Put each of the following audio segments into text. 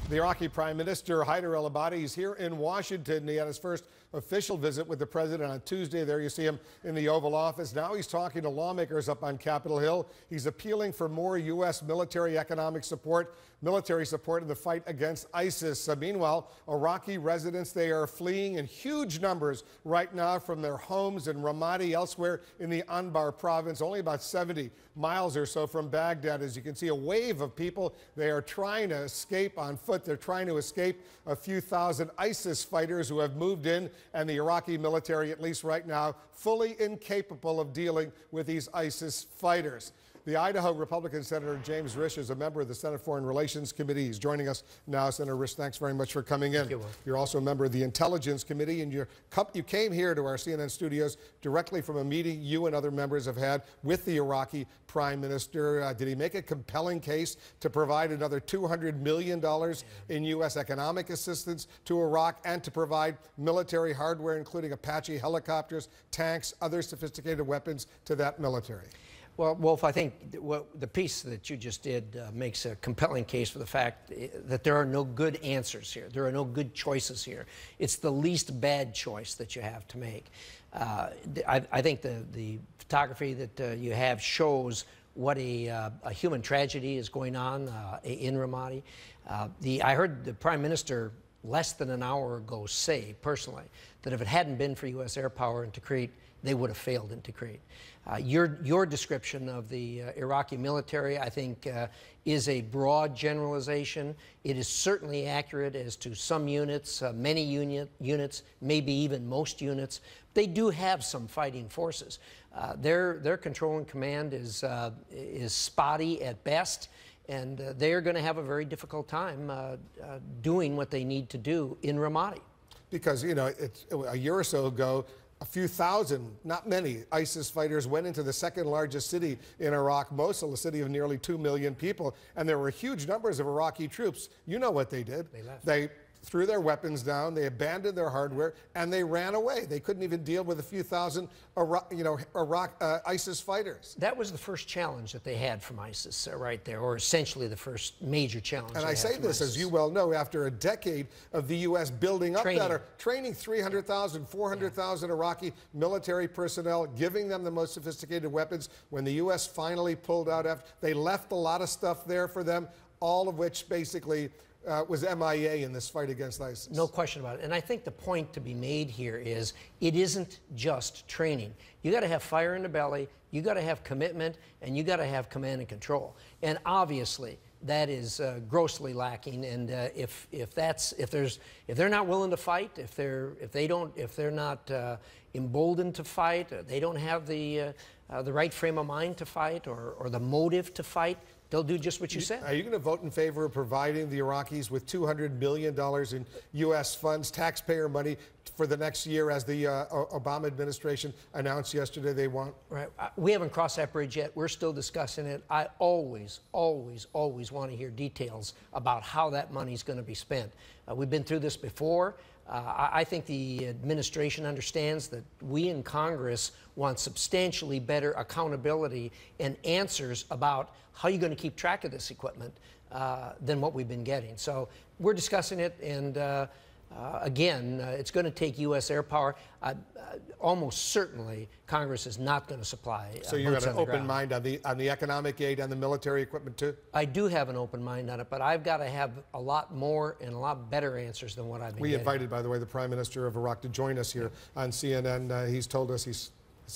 The Iraqi Prime Minister Haider al-Abadi is here in Washington. He had his first official visit with the president on Tuesday. There you see him in the Oval Office. Now he's talking to lawmakers up on Capitol Hill. He's appealing for more U.S. military support in the fight against ISIS. Meanwhile, Iraqi residents, they are fleeing in huge numbers right now from their homes in Ramadi, elsewhere in the Anbar province, only about 70 miles or so from Baghdad. As you can see, a wave of people, they are trying to escape on foot. They're trying to escape a few thousand ISIS fighters who have moved in, and the Iraqi military, at least right now, fully incapable of dealing with these ISIS fighters. The Idaho Republican Senator Jim Risch is a member of the Senate Foreign Relations Committee. He's joining us now. Senator Risch, thanks very much for coming in. Thank you, Wolf. You're also a member of the Intelligence Committee, and you came here to our CNN studios directly from a meeting you and other members have had with the Iraqi Prime Minister. Did he make a compelling case to provide another $200 million in U.S. economic assistance to Iraq and to provide military hardware, including Apache helicopters, tanks, other sophisticated weapons to that military? Well, Wolf, I think the piece that you just did makes a compelling case for the fact that there are no good answers here. There are no good choices here. It's the least bad choice that you have to make. I think the photography that you have shows what a human tragedy is going on in Ramadi. I heard the Prime Minister less than an hour ago say, personally, that if it hadn't been for U.S. air power in Tikrit, they would have failed in Tikrit. Your description of the Iraqi military, I think, is a broad generalization. It is certainly accurate as to some units, many units, maybe even most units. They do have some fighting forces. Their control and command is spotty at best, and they're going to have a very difficult time doing what they need to do in Ramadi. Because, you know, a year or so ago, a few thousand, not many, ISIS fighters went into the second largest city in Iraq, Mosul, a city of nearly 2 million people, and there were huge numbers of Iraqi troops. You know what they did. They left. They threw their weapons down, they abandoned their hardware, and they ran away. They couldn't even deal with a few thousand ISIS fighters. That was the first challenge that they had from ISIS right there, or essentially the first major challenge. And I say this, as you well know, after a decade of the U.S. building up training 300,000, 400,000 Iraqi military personnel, giving them the most sophisticated weapons. When the U.S. finally pulled out, they left a lot of stuff there for them, all of which basically was MIA in this fight against ISIS. No question about it. And I think the point to be made here is it isn't just training. You got to have fire in the belly, you got to have commitment, and you got to have command and control. And obviously, that is grossly lacking. And if they're not willing to fight, if they're not emboldened to fight, they don't have the right frame of mind to fight or the motive to fight, they'll do just what you said. Are you going to vote in favor of providing the Iraqis with $200 million in U.S. funds, taxpayer money, for the next year, as the Obama administration announced yesterday they want? Right. We haven't crossed that bridge yet. We're still discussing it. I always want to hear details about how that money's going to be spent. We've been through this before. I think the administration understands that we in Congress want substantially better accountability and answers about how you're going to keep track of this equipment than what we've been getting. So we're discussing it, and again, it's going to take U.S. air power. Almost certainly, Congress is not going to supply. So you've got an open mind on the economic aid and the military equipment too? I do have an open mind on it, but I've got to have a lot more and a lot better answers than what I've been getting. We invited, by the way, the Prime Minister of Iraq to join us here on CNN. He's told us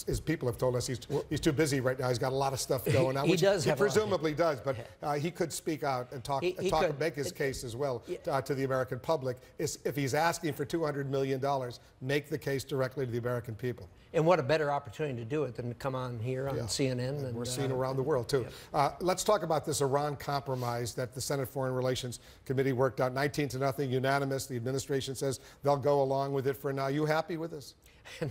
his people have told us he's too busy right now. He's got a lot of stuff going on. He does. He presumably does, but he could speak out and talk and make his case as well to the American public. If he's asking for $200 million, make the case directly to the American people. And what a better opportunity to do it than to come on here on CNN. And we're seen around the world, too. Yeah. Let's talk about this Iran compromise that the Senate Foreign Relations Committee worked out, 19-0, unanimous. The administration says they'll go along with it for now. You happy with this?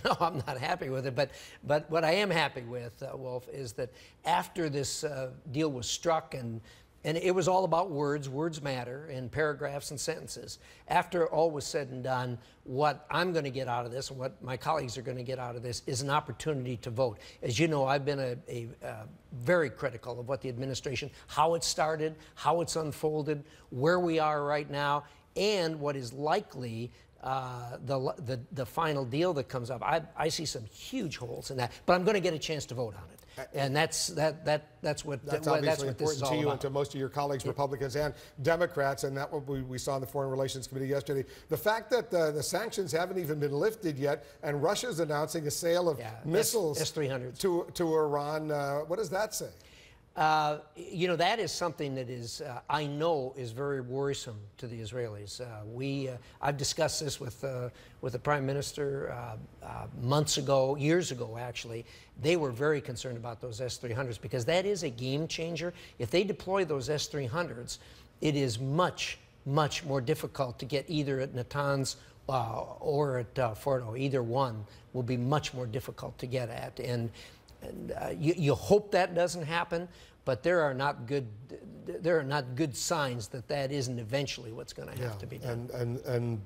No, I'm not happy with it. But what I am happy with, Wolf, is that after this deal was struck and And it was all about words. Words matter in paragraphs and sentences. After all was said and done, what I'm going to get out of this and what my colleagues are going to get out of this is an opportunity to vote. As you know, I've been very critical of what the administration, how it started, how it's unfolded, where we are right now, and what is likely the final deal that comes up. I see some huge holes in that, but I'm going to get a chance to vote on it. And that's what that's this important is all to you about. and to most of your colleagues, Republicans and Democrats, and that what we saw in the Foreign Relations Committee yesterday. The fact that the sanctions haven't even been lifted yet, and Russia's announcing a sale of missiles S-300s to Iran. What does that say? You know, that is something that is, I know, is very worrisome to the Israelis. I've discussed this with the Prime Minister months ago, years ago, actually. They were very concerned about those S-300s because that is a game changer. If they deploy those S-300s, it is much, much more difficult to get either at Natanz or at Fordo. Either one will be much more difficult to get at. And you hope that doesn't happen, but there are not good signs that that isn't eventually what's going to have to be done. And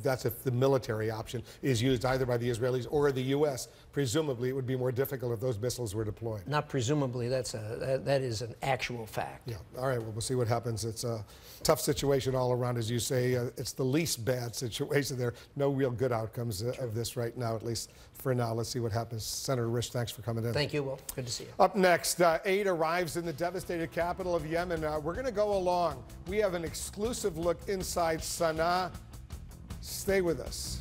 that's if the military option is used either by the Israelis or the U.S. Presumably, it would be more difficult if those missiles were deployed. Not presumably. That is an actual fact. Yeah. All right. Well, we'll see what happens. It's a tough situation all around, as you say. It's the least bad situation. There are no real good outcomes of this right now, at least for now. Let's see what happens. Senator Risch, thanks for coming in. Thank you, Wolf. Good to see you. Up next, aid arrives in the devastated capital of Yemen. We're going to go along. We have an exclusive look inside Sana'a. Stay with us.